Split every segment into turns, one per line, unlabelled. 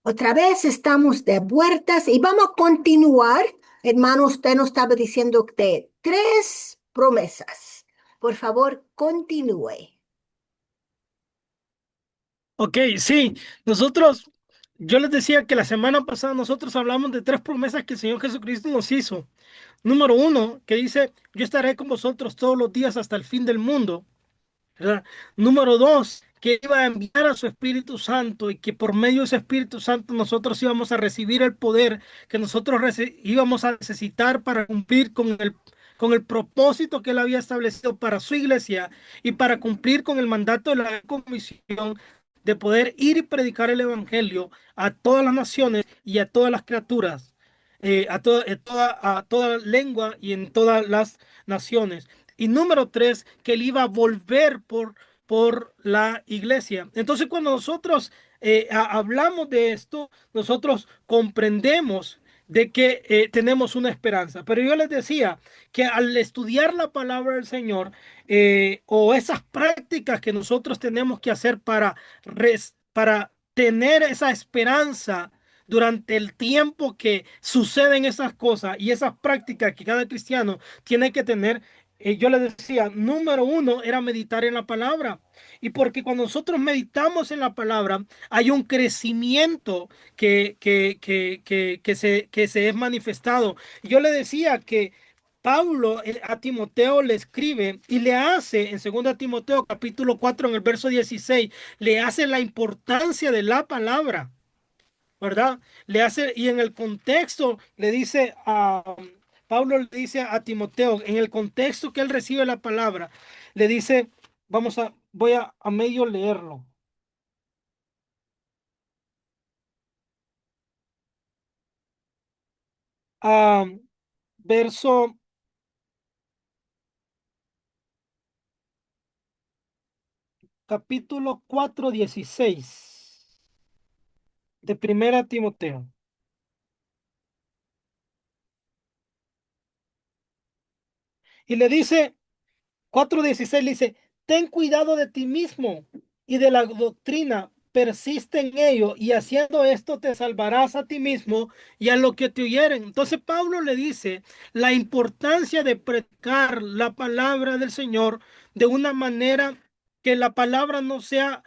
Otra vez estamos de vueltas y vamos a continuar. Hermano, usted nos estaba diciendo de tres promesas. Por favor, continúe.
Ok, sí, nosotros, yo les decía que la semana pasada nosotros hablamos de tres promesas que el Señor Jesucristo nos hizo. Número uno, que dice, yo estaré con vosotros todos los días hasta el fin del mundo, ¿verdad? Número dos, que iba a enviar a su Espíritu Santo y que por medio de ese Espíritu Santo nosotros íbamos a recibir el poder que nosotros íbamos a necesitar para cumplir con el propósito que Él había establecido para su iglesia y para cumplir con el mandato de la comisión de poder ir y predicar el Evangelio a todas las naciones y a todas las criaturas, a toda lengua y en todas las naciones. Y número tres, que él iba a volver por la iglesia. Entonces, cuando nosotros hablamos de esto, nosotros comprendemos de que tenemos una esperanza. Pero yo les decía que al estudiar la palabra del Señor o esas prácticas que nosotros tenemos que hacer para tener esa esperanza durante el tiempo que suceden esas cosas y esas prácticas que cada cristiano tiene que tener, yo les decía, número uno era meditar en la palabra. Y porque cuando nosotros meditamos en la palabra, hay un crecimiento que se es manifestado. Yo le decía que Pablo a Timoteo le escribe y le hace en 2 Timoteo capítulo 4 en el verso 16 le hace la importancia de la palabra. ¿Verdad? Le hace, y en el contexto le dice a Pablo, le dice a Timoteo, en el contexto que él recibe la palabra, le dice, voy a medio leerlo. Ah, verso, capítulo 4 16 de primera Timoteo. Y le dice, 4:16 le dice, ten cuidado de ti mismo y de la doctrina, persiste en ello y haciendo esto te salvarás a ti mismo y a lo que te oyeren. Entonces Pablo le dice la importancia de predicar la palabra del Señor de una manera que la palabra no sea,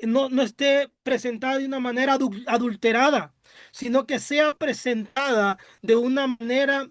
no esté presentada de una manera adulterada, sino que sea presentada de una manera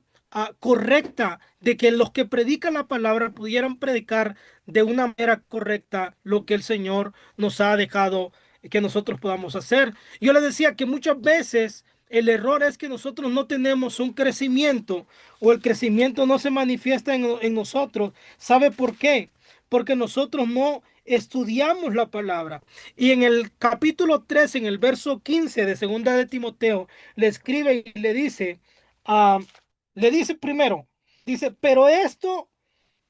correcta, de que los que predican la palabra pudieran predicar de una manera correcta lo que el Señor nos ha dejado que nosotros podamos hacer. Yo le decía que muchas veces el error es que nosotros no tenemos un crecimiento o el crecimiento no se manifiesta en nosotros. ¿Sabe por qué? Porque nosotros no estudiamos la palabra. Y en el capítulo 3 en el verso 15 de segunda de Timoteo, le escribe y ah, le dice primero, dice, pero esto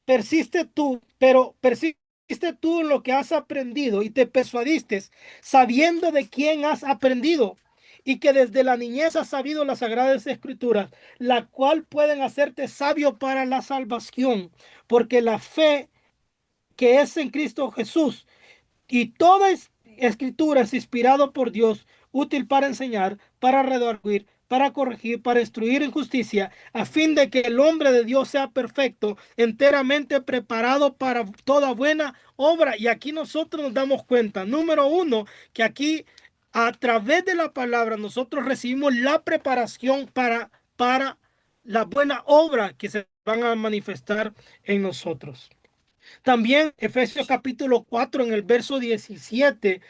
persiste tú en lo que has aprendido y te persuadiste, sabiendo de quién has aprendido y que desde la niñez has sabido las sagradas escrituras, la cual pueden hacerte sabio para la salvación, porque la fe que es en Cristo Jesús y toda escritura es inspirado por Dios, útil para enseñar, para redarguir, para corregir, para instruir en justicia, a fin de que el hombre de Dios sea perfecto, enteramente preparado para toda buena obra. Y aquí nosotros nos damos cuenta, número uno, que aquí a través de la palabra nosotros recibimos la preparación para la buena obra que se van a manifestar en nosotros. También Efesios capítulo 4 en el verso 17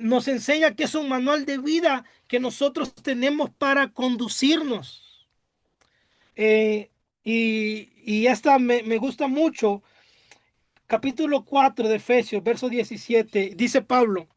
nos enseña que es un manual de vida que nosotros tenemos para conducirnos. Eh, y esta me gusta mucho. Capítulo 4 de Efesios, verso 17 dice Pablo,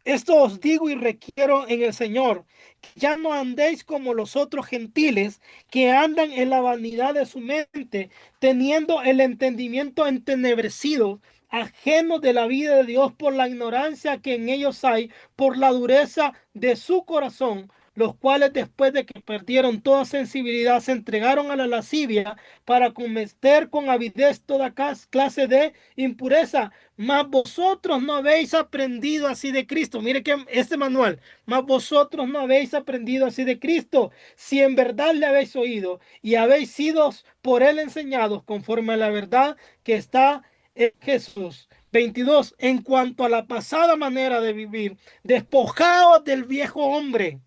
esto os digo y requiero en el Señor, que ya no andéis como los otros gentiles que andan en la vanidad de su mente, teniendo el entendimiento entenebrecido, ajeno de la vida de Dios por la ignorancia que en ellos hay, por la dureza de su corazón, los cuales después de que perdieron toda sensibilidad se entregaron a la lascivia para cometer con avidez toda clase de impureza. Mas vosotros no habéis aprendido así de Cristo. Mire que este manual, mas vosotros no habéis aprendido así de Cristo. Si en verdad le habéis oído y habéis sido por él enseñados conforme a la verdad que está en Jesús. 22. En cuanto a la pasada manera de vivir, despojaos del viejo hombre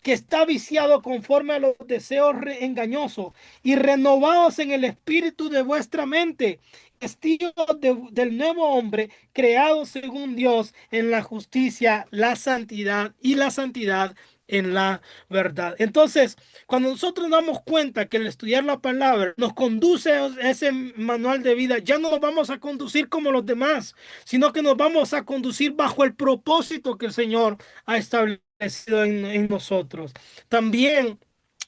que está viciado conforme a los deseos engañosos y renovaos en el espíritu de vuestra mente, vestidos del nuevo hombre, creado según Dios en la justicia, la santidad y la santidad en la verdad. Entonces, cuando nosotros nos damos cuenta que el estudiar la palabra nos conduce a ese manual de vida, ya no nos vamos a conducir como los demás, sino que nos vamos a conducir bajo el propósito que el Señor ha establecido en nosotros. También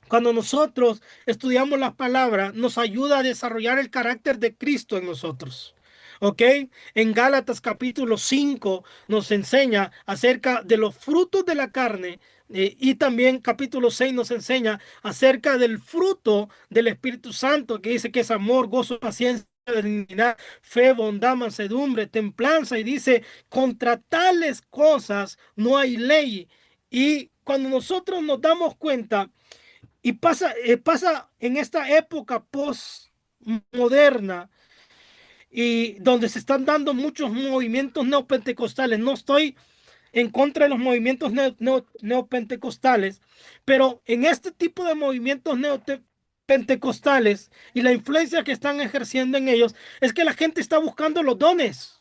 cuando nosotros estudiamos la palabra, nos ayuda a desarrollar el carácter de Cristo en nosotros. ¿Ok? En Gálatas capítulo 5 nos enseña acerca de los frutos de la carne, y también capítulo 6 nos enseña acerca del fruto del Espíritu Santo, que dice que es amor, gozo, paciencia, benignidad, fe, bondad, mansedumbre, templanza, y dice, contra tales cosas no hay ley. Y cuando nosotros nos damos cuenta, y pasa en esta época postmoderna y donde se están dando muchos movimientos neopentecostales. No estoy en contra de los movimientos neopentecostales, pero en este tipo de movimientos neopentecostales y la influencia que están ejerciendo en ellos es que la gente está buscando los dones.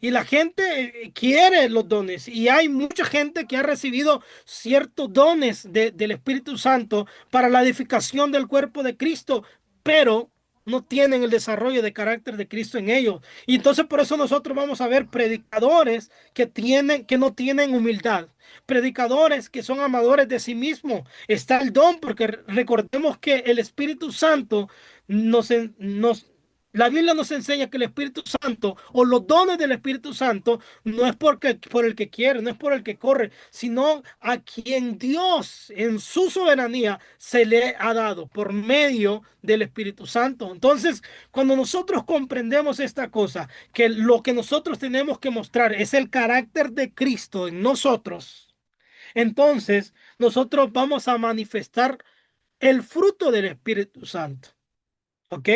Y la gente quiere los dones y hay mucha gente que ha recibido ciertos dones del Espíritu Santo para la edificación del cuerpo de Cristo, pero no tienen el desarrollo de carácter de Cristo en ellos. Y entonces por eso nosotros vamos a ver predicadores que no tienen humildad, predicadores que son amadores de sí mismos. Está el don, porque recordemos que el Espíritu Santo nos la Biblia nos enseña que el Espíritu Santo o los dones del Espíritu Santo no es por el que quiere, no es por el que corre, sino a quien Dios en su soberanía se le ha dado por medio del Espíritu Santo. Entonces, cuando nosotros comprendemos esta cosa, que lo que nosotros tenemos que mostrar es el carácter de Cristo en nosotros, entonces nosotros vamos a manifestar el fruto del Espíritu Santo. ¿Ok?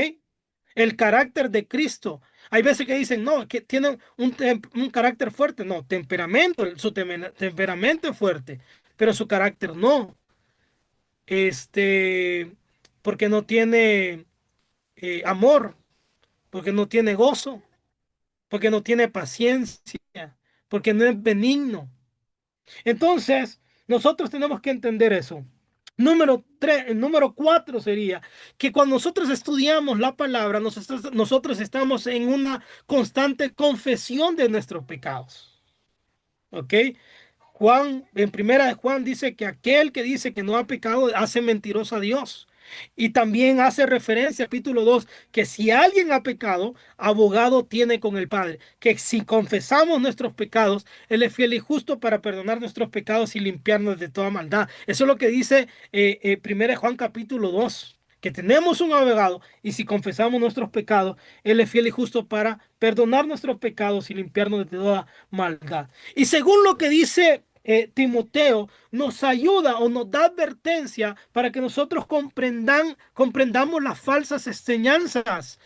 El carácter de Cristo. Hay veces que dicen, no, que tienen un carácter fuerte. No, temperamento, temperamento es fuerte, pero su carácter no. Este, porque no tiene amor, porque no tiene gozo, porque no tiene paciencia, porque no es benigno. Entonces, nosotros tenemos que entender eso. Número 3, número 4 sería que cuando nosotros estudiamos la palabra, nosotros estamos en una constante confesión de nuestros pecados. ¿Ok? Juan, en primera de Juan dice que aquel que dice que no ha pecado hace mentiroso a Dios. Y también hace referencia, capítulo 2, que si alguien ha pecado, abogado tiene con el Padre. Que si confesamos nuestros pecados, Él es fiel y justo para perdonar nuestros pecados y limpiarnos de toda maldad. Eso es lo que dice primera de Juan capítulo 2, que tenemos un abogado y si confesamos nuestros pecados, Él es fiel y justo para perdonar nuestros pecados y limpiarnos de toda maldad. Y según lo que dice Timoteo, nos ayuda o nos da advertencia para que nosotros comprendamos las falsas enseñanzas.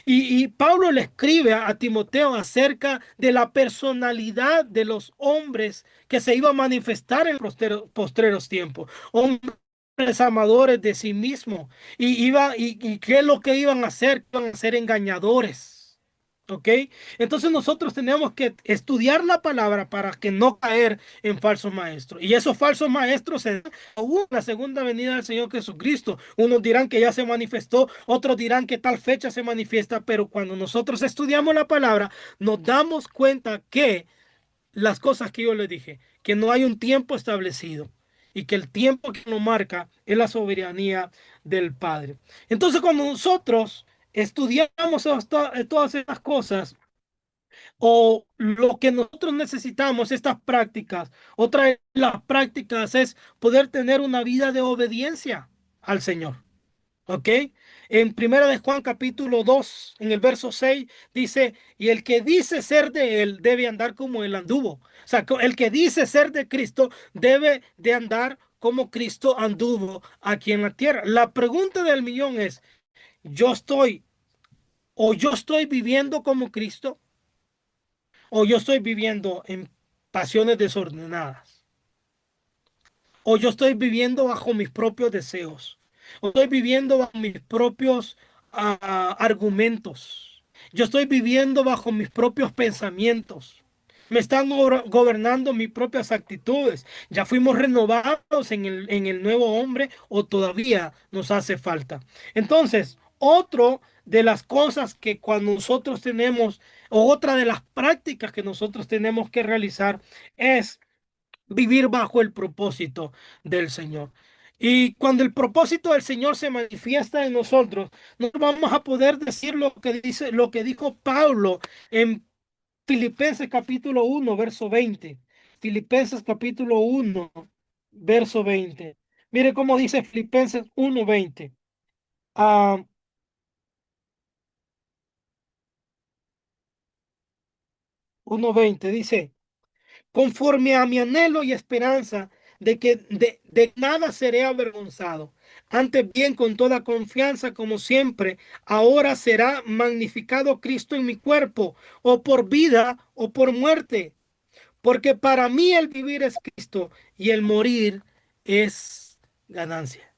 Y Pablo le escribe a Timoteo acerca de la personalidad de los hombres que se iba a manifestar en los postreros tiempos. Hombres amadores de sí mismos. Y qué es lo que iban a hacer. Iban a ser engañadores. ¿Ok? Entonces nosotros tenemos que estudiar la palabra para que no caer en falsos maestros. Y esos falsos maestros se dan aún en la segunda venida del Señor Jesucristo. Unos dirán que ya se manifestó, otros dirán que tal fecha se manifiesta, pero cuando nosotros estudiamos la palabra, nos damos cuenta que las cosas que yo les dije, que no hay un tiempo establecido y que el tiempo que nos marca es la soberanía del Padre. Entonces, cuando nosotros estudiamos todas estas cosas, o lo que nosotros necesitamos, estas prácticas, otra de las prácticas es poder tener una vida de obediencia al Señor. ¿Ok? En Primera de Juan capítulo 2 en el verso 6 dice, y el que dice ser de él debe andar como él anduvo. O sea, el que dice ser de Cristo debe de andar como Cristo anduvo aquí en la tierra. La pregunta del millón es, ¿yo estoy yo estoy viviendo como Cristo o yo estoy viviendo en pasiones desordenadas? ¿O yo estoy viviendo bajo mis propios deseos? ¿O estoy viviendo bajo mis propios argumentos? Yo estoy viviendo bajo mis propios pensamientos. Me están gobernando mis propias actitudes. ¿Ya fuimos renovados en el nuevo hombre o todavía nos hace falta? Entonces, otro de las cosas que cuando nosotros tenemos, o otra de las prácticas que nosotros tenemos que realizar es vivir bajo el propósito del Señor. Y cuando el propósito del Señor se manifiesta en nosotros, no vamos a poder decir lo que dice, lo que dijo Pablo en Filipenses capítulo 1 verso 20. Filipenses capítulo 1 verso 20. Mire cómo dice Filipenses 1:20. Ah, 1:20 dice, conforme a mi anhelo y esperanza de que de nada seré avergonzado. Antes bien, con toda confianza, como siempre, ahora será magnificado Cristo en mi cuerpo, o por vida o por muerte. Porque para mí el vivir es Cristo y el morir es ganancia.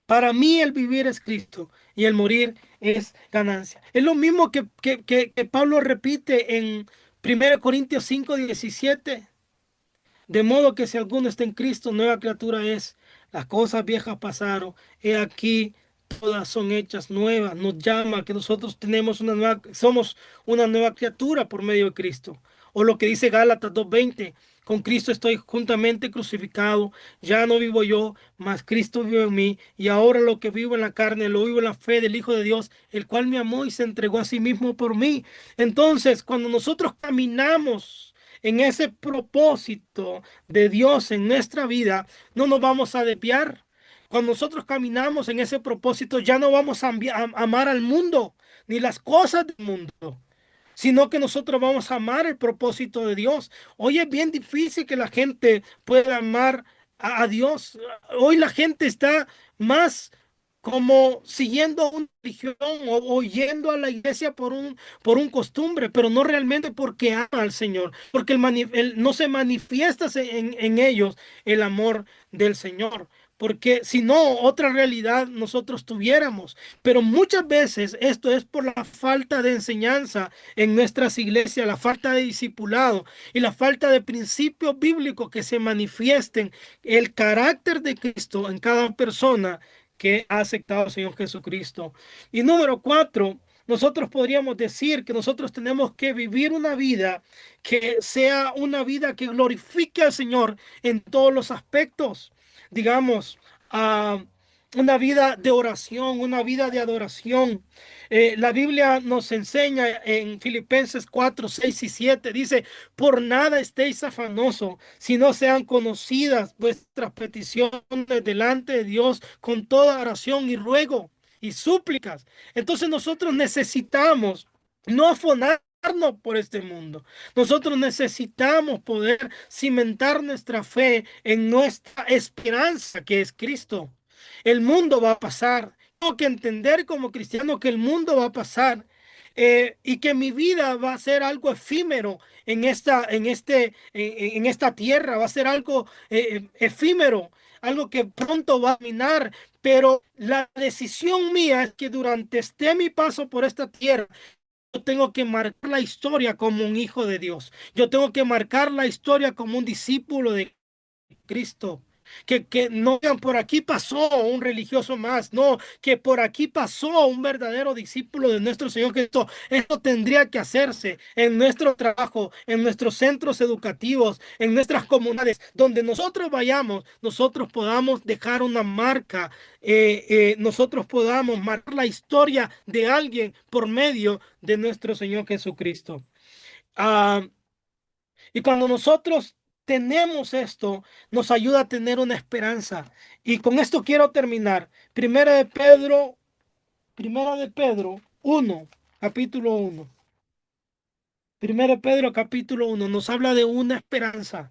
Para mí el vivir es Cristo y el morir es ganancia. Es lo mismo que Pablo repite en 1 Corintios 5:17. De modo que si alguno está en Cristo, nueva criatura es. Las cosas viejas pasaron. He aquí, todas son hechas nuevas. Nos llama que nosotros somos una nueva criatura por medio de Cristo. O lo que dice Gálatas 2:20. Con Cristo estoy juntamente crucificado. Ya no vivo yo, mas Cristo vive en mí. Y ahora lo que vivo en la carne, lo vivo en la fe del Hijo de Dios, el cual me amó y se entregó a sí mismo por mí. Entonces, cuando nosotros caminamos en ese propósito de Dios en nuestra vida, no nos vamos a desviar. Cuando nosotros caminamos en ese propósito, ya no vamos a amar al mundo ni las cosas del mundo, sino que nosotros vamos a amar el propósito de Dios. Hoy es bien difícil que la gente pueda amar a Dios. Hoy la gente está más como siguiendo una religión o yendo a la iglesia por un costumbre, pero no realmente porque ama al Señor, porque no se manifiesta en ellos el amor del Señor. Porque si no, otra realidad nosotros tuviéramos. Pero muchas veces esto es por la falta de enseñanza en nuestras iglesias, la falta de discipulado y la falta de principios bíblicos que se manifiesten el carácter de Cristo en cada persona que ha aceptado al Señor Jesucristo. Y número 4, nosotros podríamos decir que nosotros tenemos que vivir una vida que sea una vida que glorifique al Señor en todos los aspectos. Digamos, a una vida de oración, una vida de adoración. La Biblia nos enseña en Filipenses 4:6 y 7, dice, por nada estéis afanosos, si no sean conocidas vuestras peticiones delante de Dios con toda oración y ruego y súplicas. Entonces nosotros necesitamos no afanarnos por este mundo. Nosotros necesitamos poder cimentar nuestra fe en nuestra esperanza que es Cristo. El mundo va a pasar. Tengo que entender como cristiano que el mundo va a pasar, y que mi vida va a ser algo efímero en esta tierra, va a ser algo efímero, algo que pronto va a minar. Pero la decisión mía es que durante mi paso por esta tierra, yo tengo que marcar la historia como un hijo de Dios. Yo tengo que marcar la historia como un discípulo de Cristo. Que no digan por aquí pasó un religioso más, no, que por aquí pasó un verdadero discípulo de nuestro Señor Cristo. Esto tendría que hacerse en nuestro trabajo, en nuestros centros educativos, en nuestras comunidades, donde nosotros vayamos, nosotros podamos dejar una marca, nosotros podamos marcar la historia de alguien por medio de nuestro Señor Jesucristo. Ah, y cuando nosotros tenemos esto, nos ayuda a tener una esperanza. Y con esto quiero terminar. Primera de Pedro 1, capítulo 1. Primera de Pedro, capítulo 1, nos habla de una esperanza.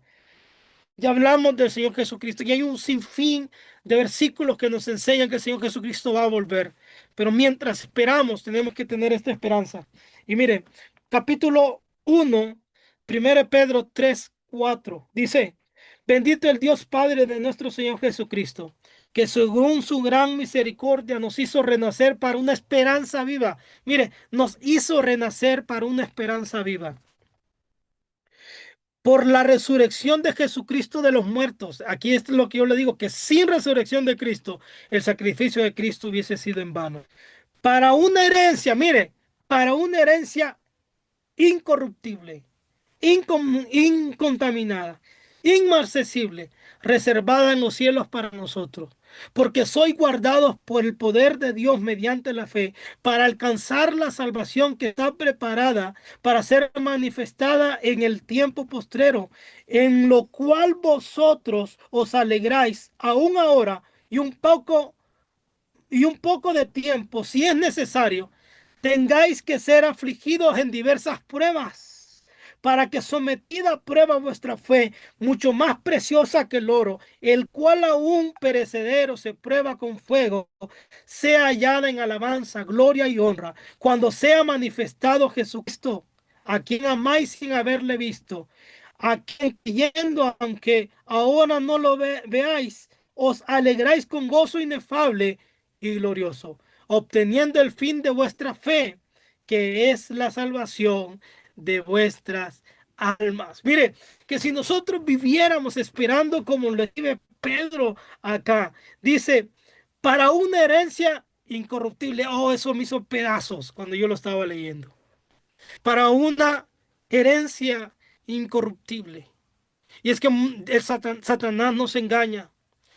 Ya hablamos del Señor Jesucristo y hay un sinfín de versículos que nos enseñan que el Señor Jesucristo va a volver. Pero mientras esperamos, tenemos que tener esta esperanza. Y mire, capítulo 1, 1 Pedro 3, 4, dice, bendito el Dios Padre de nuestro Señor Jesucristo, que según su gran misericordia nos hizo renacer para una esperanza viva. Mire, nos hizo renacer para una esperanza viva por la resurrección de Jesucristo de los muertos. Aquí es lo que yo le digo, que sin resurrección de Cristo, el sacrificio de Cristo hubiese sido en vano. Para una herencia, mire, para una herencia incorruptible, incontaminada, inmarcesible, reservada en los cielos para nosotros, porque sois guardados por el poder de Dios mediante la fe, para alcanzar la salvación que está preparada para ser manifestada en el tiempo postrero, en lo cual vosotros os alegráis aún ahora y un poco de tiempo, si es necesario, tengáis que ser afligidos en diversas pruebas, para que sometida a prueba vuestra fe, mucho más preciosa que el oro, el cual aún perecedero se prueba con fuego, sea hallada en alabanza, gloria y honra, cuando sea manifestado Jesucristo, a quien amáis sin haberle visto, a quien creyendo, aunque ahora no lo veáis, os alegráis con gozo inefable y glorioso, obteniendo el fin de vuestra fe, que es la salvación de vuestras almas. Mire, que si nosotros viviéramos esperando como lo escribe Pedro acá, dice, para una herencia incorruptible, oh, eso me hizo pedazos cuando yo lo estaba leyendo, para una herencia incorruptible. Y es que Satanás nos engaña.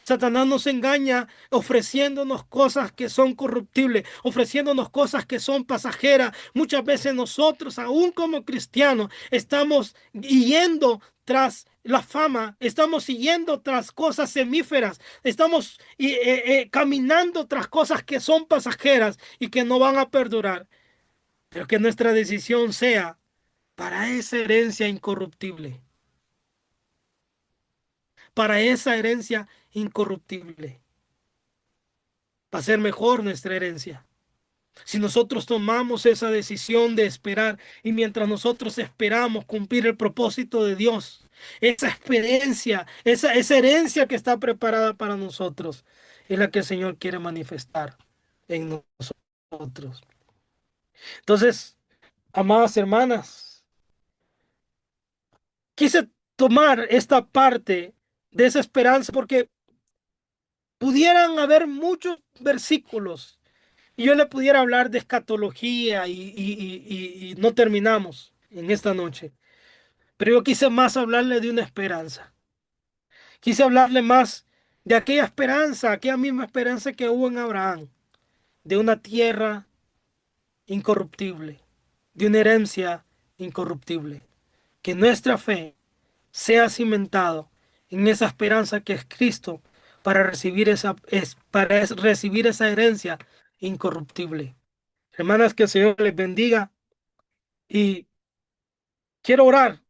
Satanás nos engaña ofreciéndonos cosas que son corruptibles, ofreciéndonos cosas que son pasajeras. Muchas veces nosotros, aún como cristianos, estamos yendo tras la fama, estamos siguiendo tras cosas semíferas, estamos caminando tras cosas que son pasajeras y que no van a perdurar. Pero que nuestra decisión sea para esa herencia incorruptible, para esa herencia incorruptible, va a ser mejor nuestra herencia. Si nosotros tomamos esa decisión de esperar y mientras nosotros esperamos cumplir el propósito de Dios, esa experiencia, esa herencia que está preparada para nosotros, es la que el Señor quiere manifestar en nosotros. Entonces, amadas hermanas, quise tomar esta parte de esa esperanza porque pudieran haber muchos versículos y yo le pudiera hablar de escatología y no terminamos en esta noche. Pero yo quise más hablarle de una esperanza. Quise hablarle más de aquella esperanza, aquella misma esperanza que hubo en Abraham, de una tierra incorruptible, de una herencia incorruptible. Que nuestra fe sea cimentado en esa esperanza que es Cristo para recibir recibir esa herencia incorruptible. Hermanas, que el Señor les bendiga y quiero orar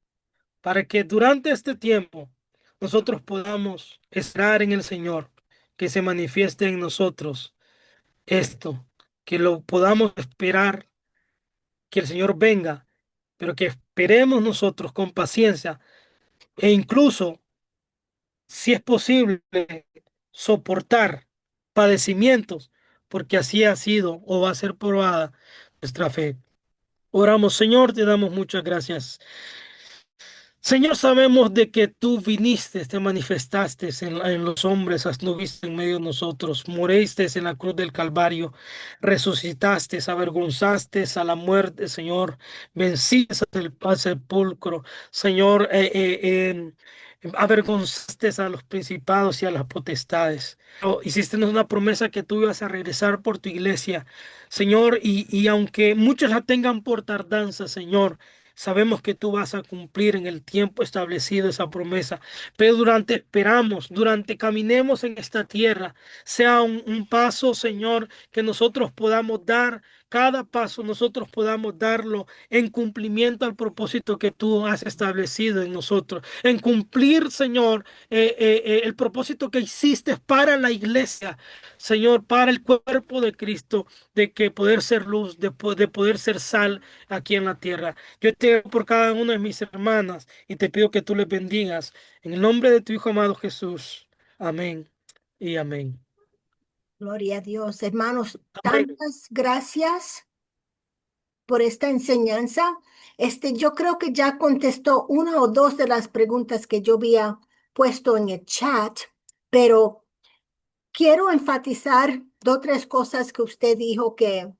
para que durante este tiempo nosotros podamos esperar en el Señor, que se manifieste en nosotros esto, que lo podamos esperar, que el Señor venga, pero que esperemos nosotros con paciencia e incluso, si es posible, soportar padecimientos, porque así ha sido o va a ser probada nuestra fe. Oramos, Señor, te damos muchas gracias. Señor, sabemos de que tú viniste, te manifestaste en los hombres, estuviste en medio de nosotros, moriste en la cruz del Calvario, resucitaste, avergonzaste a la muerte, Señor, venciste al sepulcro, Señor, avergonzaste a los principados y a las potestades. Hiciste una promesa que tú ibas a regresar por tu iglesia, Señor, y aunque muchos la tengan por tardanza, Señor, sabemos que tú vas a cumplir en el tiempo establecido esa promesa, pero durante caminemos en esta tierra, sea un paso, Señor, que nosotros podamos dar, cada paso nosotros podamos darlo en cumplimiento al propósito que tú has establecido en nosotros, en cumplir, Señor, el propósito que hiciste para la iglesia, Señor, para el cuerpo de Cristo, de que poder ser luz, de poder ser sal aquí en la tierra. Yo te oro por cada una de mis hermanas y te pido que tú les bendigas. En el nombre de tu Hijo amado Jesús. Amén y amén.
Gloria a Dios. Hermanos,
Amén.
tantas gracias por esta enseñanza. Yo creo que ya contestó una o dos de las preguntas que yo había puesto en el chat, pero quiero enfatizar dos o tres cosas que usted dijo que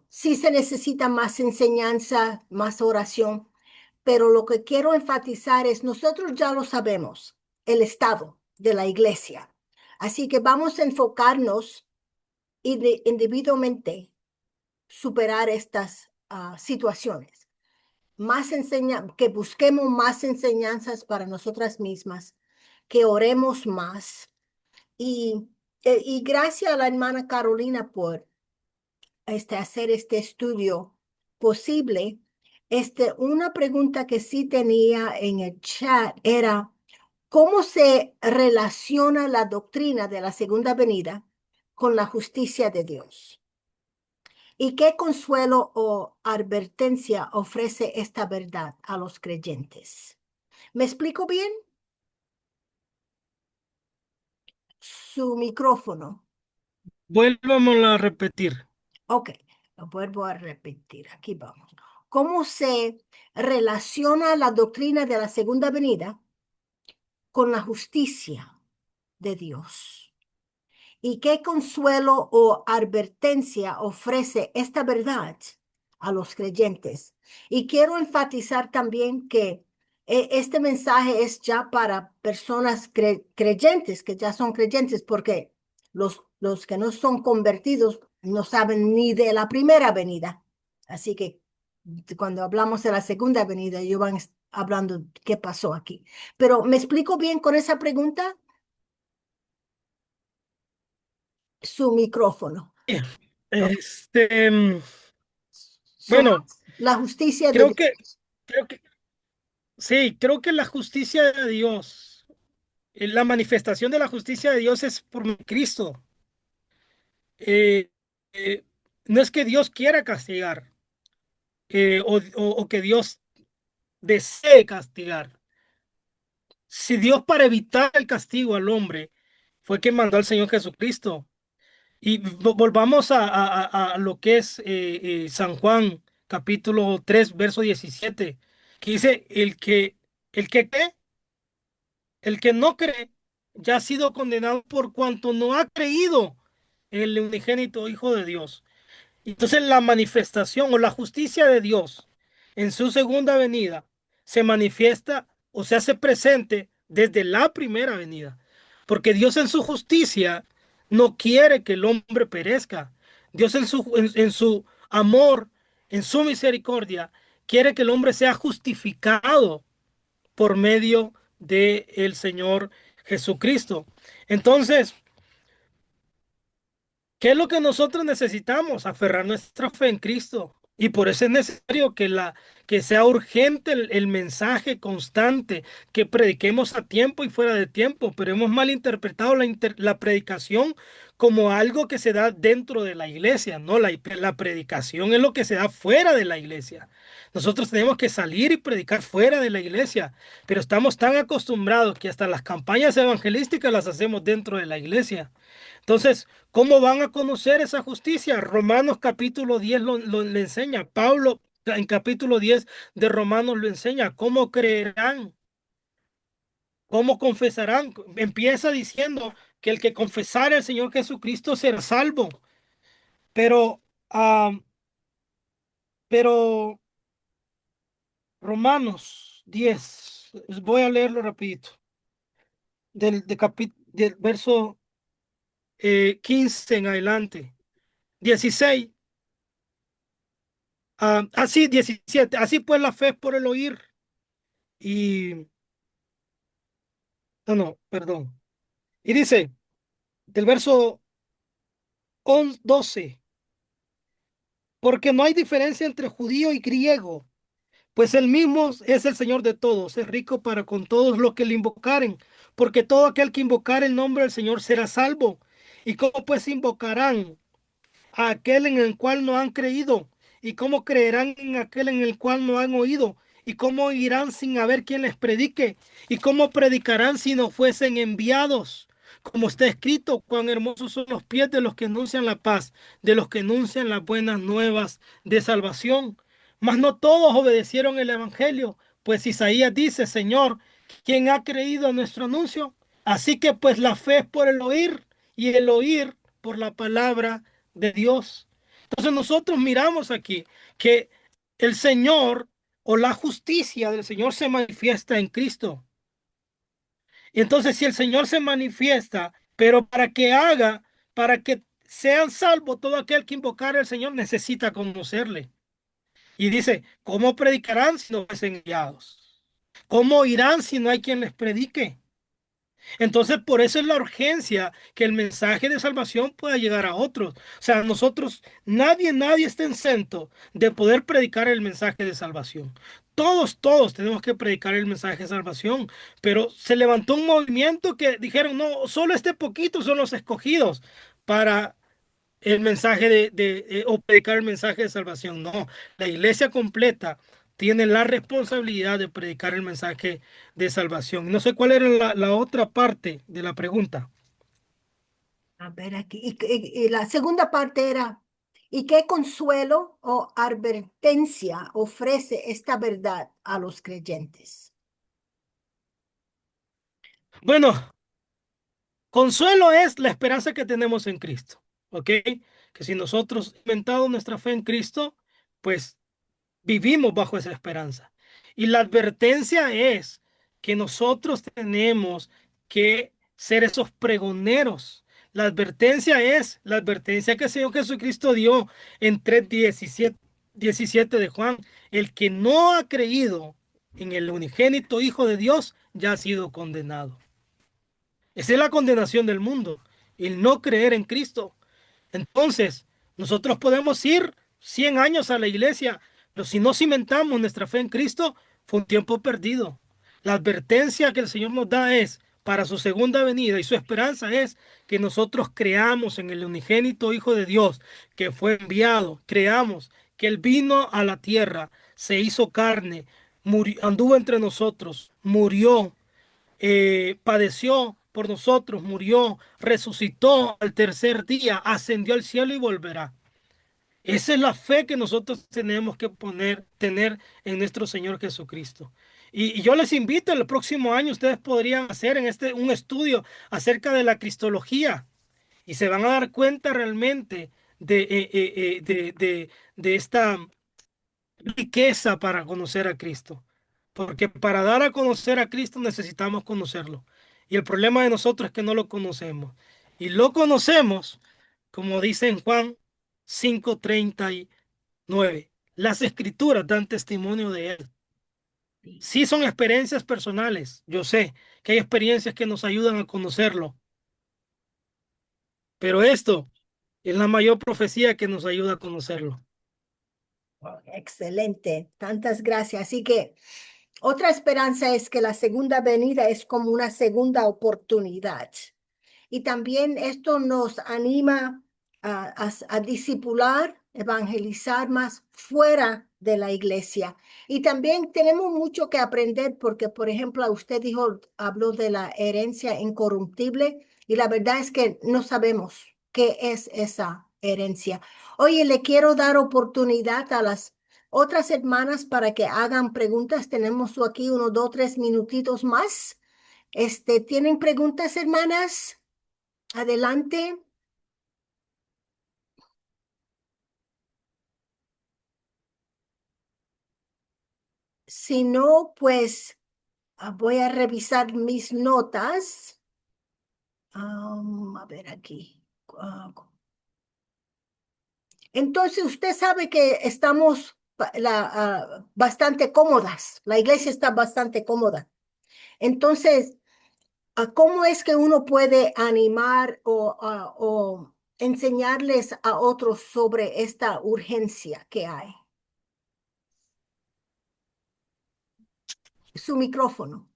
sí se necesita más enseñanza, más oración, pero lo que quiero enfatizar es, nosotros ya lo sabemos, el estado de la iglesia. Así que vamos a enfocarnos individualmente superar estas situaciones. Que busquemos más enseñanzas para nosotras mismas, que oremos más. Y gracias a la hermana Carolina por hacer este estudio posible. Una pregunta que sí tenía en el chat era, ¿cómo se relaciona la doctrina de la segunda venida con la justicia de Dios? ¿Y qué consuelo o advertencia ofrece esta verdad a los creyentes? ¿Me explico bien? Su micrófono.
Vuélvamelo a repetir.
Ok, lo vuelvo a repetir. Aquí vamos. ¿Cómo se relaciona la doctrina de la segunda venida con la justicia de Dios? ¿Y qué consuelo o advertencia ofrece esta verdad a los creyentes? Y quiero enfatizar también que este mensaje es ya para personas creyentes, que ya son creyentes, porque los que no son convertidos no saben ni de la primera venida. Así que cuando hablamos de la segunda venida, ellos van hablando qué pasó aquí. Pero ¿me explico bien con esa pregunta? Su micrófono.
Este,
Somos
bueno,
la justicia de
creo
Dios.
que, creo que, sí, creo que la justicia de Dios, la manifestación de la justicia de Dios es por Cristo. Eh, eh, no es que Dios quiera castigar, o que Dios desee castigar. Si Dios, para evitar el castigo al hombre, fue que mandó al Señor Jesucristo. Y volvamos a lo que es San Juan, capítulo 3 verso 17, que dice, el que cree, el que no cree, ya ha sido condenado por cuanto no ha creído en el unigénito Hijo de Dios. Entonces la manifestación o la justicia de Dios en su segunda venida se manifiesta o se hace presente desde la primera venida, porque Dios en su justicia no quiere que el hombre perezca. Dios en su amor, en su misericordia, quiere que el hombre sea justificado por medio de el Señor Jesucristo. Entonces, ¿qué es lo que nosotros necesitamos? Aferrar nuestra fe en Cristo. Y por eso es necesario que sea urgente el mensaje constante, que prediquemos a tiempo y fuera de tiempo, pero hemos malinterpretado la predicación como algo que se da dentro de la iglesia, no, la predicación es lo que se da fuera de la iglesia. Nosotros tenemos que salir y predicar fuera de la iglesia, pero estamos tan acostumbrados que hasta las campañas evangelísticas las hacemos dentro de la iglesia. Entonces, ¿cómo van a conocer esa justicia? Romanos capítulo 10 le enseña. Pablo en capítulo 10 de Romanos lo enseña. ¿Cómo creerán? ¿Cómo confesarán? Empieza diciendo que el que confesara al Señor Jesucristo será salvo. Pero, ah, pero Romanos 10, voy a leerlo rapidito, del verso 15 en adelante. 16, así 17. Así pues la fe es por el oír. Y, no, perdón. Y dice, del verso 12, porque no hay diferencia entre judío y griego, pues el mismo es el Señor de todos, es rico para con todos los que le invocaren, porque todo aquel que invocar el nombre del Señor será salvo. ¿Y cómo pues invocarán a aquel en el cual no han creído? ¿Y cómo creerán en aquel en el cual no han oído? ¿Y cómo irán sin haber quien les predique? ¿Y cómo predicarán si no fuesen enviados? Como está escrito, cuán hermosos son los pies de los que anuncian la paz, de los que anuncian las buenas nuevas de salvación. Mas no todos obedecieron el evangelio, pues Isaías dice, Señor, ¿quién ha creído a nuestro anuncio? Así que pues la fe es por el oír y el oír por la palabra de Dios. Entonces nosotros miramos aquí que el Señor o la justicia del Señor se manifiesta en Cristo. Y entonces si el Señor se manifiesta, pero para que sean salvos todo aquel que invocar al Señor necesita conocerle. Y dice, ¿cómo predicarán si no son enviados? ¿Cómo irán si no hay quien les predique? Entonces, por eso es la urgencia que el mensaje de salvación pueda llegar a otros. O sea, nosotros, nadie está exento de poder predicar el mensaje de salvación. Todos tenemos que predicar el mensaje de salvación, pero se levantó un movimiento que dijeron, no, solo este poquito son los escogidos para el mensaje o predicar el mensaje de salvación. No, la iglesia completa tiene la responsabilidad de predicar el mensaje de salvación. No sé cuál era la otra parte de la pregunta.
A ver aquí. Y la segunda parte era, ¿y qué consuelo o advertencia ofrece esta verdad a los creyentes?
Bueno, consuelo es la esperanza que tenemos en Cristo, ¿ok? Que si nosotros hemos inventado nuestra fe en Cristo, pues vivimos bajo esa esperanza. Y la advertencia es que nosotros tenemos que ser esos pregoneros. La advertencia es la advertencia que el Señor Jesucristo dio en 3:17 de Juan. El que no ha creído en el unigénito Hijo de Dios ya ha sido condenado. Esa es la condenación del mundo, el no creer en Cristo. Entonces, nosotros podemos ir 100 años a la iglesia, pero si no cimentamos nuestra fe en Cristo, fue un tiempo perdido. La advertencia que el Señor nos da es para su segunda venida y su esperanza es que nosotros creamos en el unigénito Hijo de Dios que fue enviado, creamos que Él vino a la tierra, se hizo carne, murió, anduvo entre nosotros, murió, padeció por nosotros, murió, resucitó al tercer día, ascendió al cielo y volverá. Esa es la fe que nosotros tenemos que tener en nuestro Señor Jesucristo. Y yo les invito, el próximo año ustedes podrían hacer un estudio acerca de la cristología y se van a dar cuenta realmente de esta riqueza para conocer a Cristo. Porque para dar a conocer a Cristo necesitamos conocerlo. Y el problema de nosotros es que no lo conocemos. Y lo conocemos, como dice en Juan 5:39. Las escrituras dan testimonio de él.
Sí.
Sí son experiencias personales. Yo sé que hay experiencias que nos ayudan a conocerlo. Pero esto es la mayor profecía que nos ayuda a conocerlo.
Excelente, tantas gracias. Así que otra esperanza es que la segunda venida es como una segunda oportunidad. Y también esto nos anima a discipular, evangelizar más fuera de la iglesia. Y también tenemos mucho que aprender porque, por ejemplo, usted habló de la herencia incorruptible y la verdad es que no sabemos qué es esa herencia. Oye, le quiero dar oportunidad a las otras hermanas para que hagan preguntas. Tenemos aquí unos 2, 3 minutitos más. ¿Tienen preguntas, hermanas? Adelante. Si no, pues voy a revisar mis notas. A ver aquí. Ah, Entonces, usted sabe que estamos bastante cómodas. La iglesia está bastante cómoda. Entonces, ¿cómo es que uno puede animar o enseñarles a otros sobre esta urgencia que hay? Su micrófono.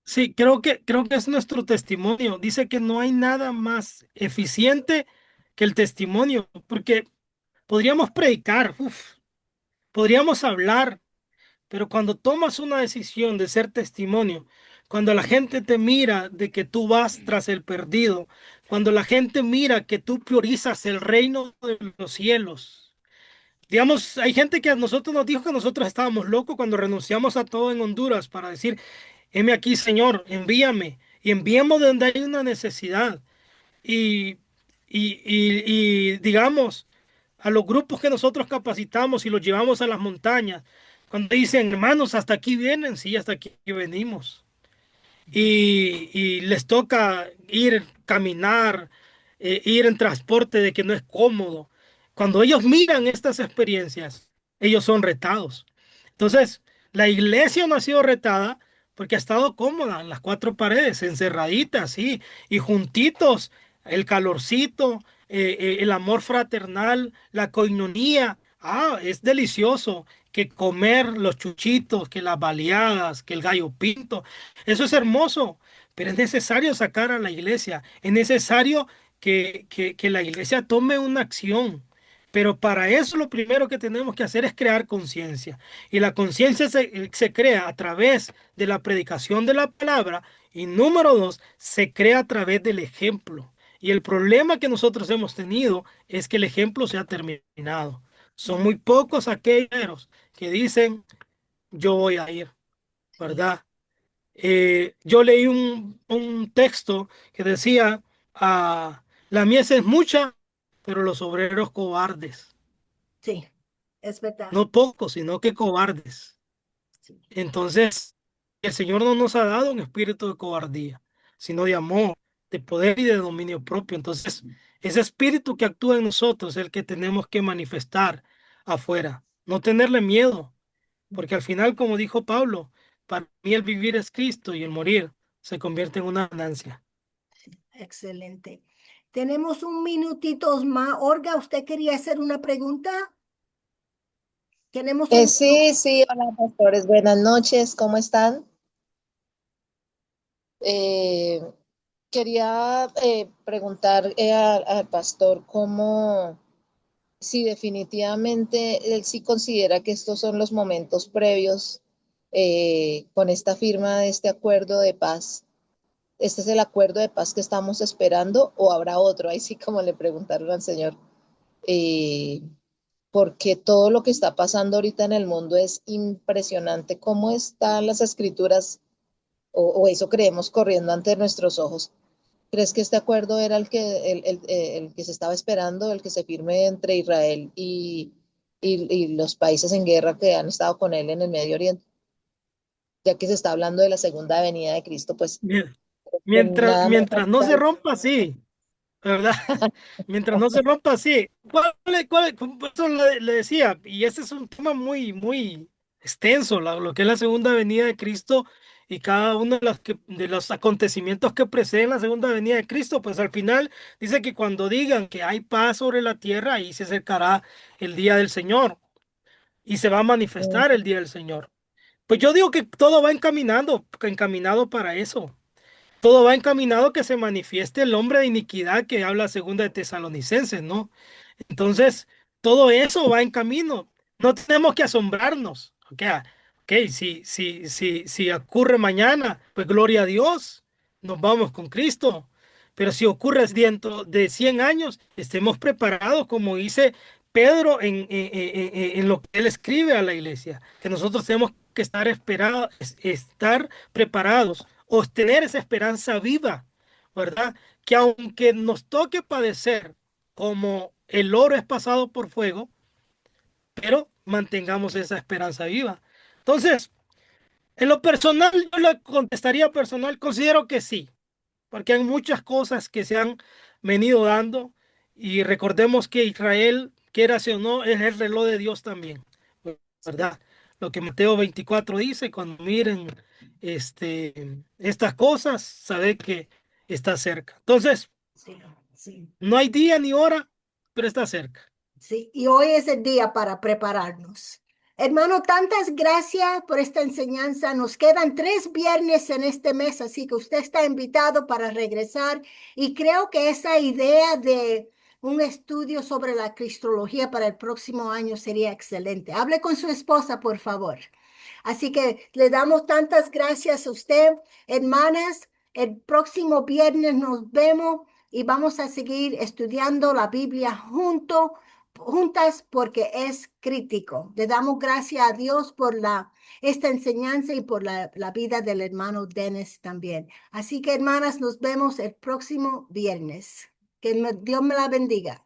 Sí, creo que es nuestro testimonio. Dice que no hay nada más eficiente que el testimonio, porque podríamos predicar, uf, podríamos hablar, pero cuando tomas una decisión de ser testimonio, cuando la gente te mira de que tú vas tras el perdido, cuando la gente mira que tú priorizas el reino de los cielos. Digamos, hay gente que a nosotros nos dijo que nosotros estábamos locos cuando renunciamos a todo en Honduras para decir, heme aquí, Señor, envíame y enviamos de donde hay una necesidad. Y, digamos, a los grupos que nosotros capacitamos y los llevamos a las montañas, cuando dicen, hermanos, hasta aquí vienen, sí, hasta aquí venimos y les toca ir, caminar, ir en transporte de que no es cómodo. Cuando ellos miran estas experiencias, ellos son retados. Entonces, la iglesia no ha sido retada porque ha estado cómoda en las cuatro paredes, encerradita, así, y juntitos, el calorcito, el amor fraternal, la coinonía. Ah, es delicioso que comer los chuchitos, que las baleadas, que el gallo pinto. Eso es hermoso, pero es necesario sacar a la iglesia, es necesario que la iglesia tome una acción. Pero para eso lo primero que tenemos que hacer es crear conciencia. Y la conciencia se crea a través de la predicación de la palabra. Y número dos, se crea a través del ejemplo. Y el problema que nosotros hemos tenido es que el ejemplo se ha terminado. Son muy pocos aquellos que dicen, yo voy a ir,
Sí,
¿verdad? Yo leí un texto que decía, la mies es mucha, pero los obreros cobardes.
sí, es verdad.
No pocos, sino que cobardes.
Sí,
Entonces, el Señor no nos ha dado un espíritu de cobardía, sino de amor, de poder y de dominio propio. Entonces, ese espíritu que actúa en nosotros es el que tenemos que manifestar afuera. No tenerle miedo, porque al final, como dijo Pablo, para mí el vivir es Cristo y el morir se convierte en una ganancia.
excelente. Tenemos un minutito más. Olga, ¿usted quería hacer una pregunta? Tenemos un...
Sí, sí, hola pastores, buenas noches, ¿cómo están? Eh, Quería preguntar al pastor cómo, si definitivamente él sí considera que estos son los momentos previos con esta firma de este acuerdo de paz. ¿Este es el acuerdo de paz que estamos esperando o habrá otro? Ahí sí, como le preguntaron al Señor. Eh, Porque todo lo que está pasando ahorita en el mundo es impresionante, cómo están las escrituras, o eso creemos corriendo ante nuestros ojos. ¿Crees que este acuerdo era el que se estaba esperando, el que se firme entre Israel y los países en guerra que han estado con él en el Medio Oriente? Ya que se está hablando de la segunda venida de Cristo, pues
Bien.
que
Mientras,
nada más
mientras no
falta
se rompa, sí, ¿verdad? Mientras no se rompa, sí. Por eso le decía, y ese es un tema muy, muy extenso, lo que es la segunda venida de Cristo y cada uno de los acontecimientos que preceden la segunda venida de Cristo, pues al final dice que cuando digan que hay paz sobre la tierra, ahí se acercará el día del Señor y se va a manifestar el día del Señor. Pues yo digo que todo va encaminado para eso. Todo va encaminado a que se manifieste el hombre de iniquidad que habla segunda de Tesalonicenses, ¿no? Entonces, todo eso va en camino. No tenemos que asombrarnos. Ok, si ocurre mañana, pues gloria a Dios, nos vamos con Cristo. Pero si ocurre dentro de 100 años, estemos preparados, como dice Pedro en lo que él escribe a la iglesia, que nosotros tenemos que estar estar preparados, o tener esa esperanza viva, ¿verdad? Que aunque nos toque padecer como el oro es pasado por fuego, pero mantengamos esa esperanza viva. Entonces, en lo personal, yo le contestaría personal, considero que sí, porque hay muchas cosas que se han venido dando y recordemos que Israel, quiera o no, es el reloj de Dios también, ¿verdad? Lo que Mateo 24 dice, cuando miren estas cosas, sabe que está cerca. Entonces,
Sí, sí.
no hay día ni hora, pero está cerca.
Sí, y hoy es el día para prepararnos. Hermano, tantas gracias por esta enseñanza. Nos quedan 3 viernes en este mes, así que usted está invitado para regresar. Y creo que esa idea de un estudio sobre la cristología para el próximo año sería excelente. Hable con su esposa, por favor. Así que le damos tantas gracias a usted, hermanas. El próximo viernes nos vemos y vamos a seguir estudiando la Biblia juntas porque es crítico. Le damos gracias a Dios por esta enseñanza y por la vida del hermano Dennis también. Así que, hermanas, nos vemos el próximo viernes. Que Dios me la bendiga.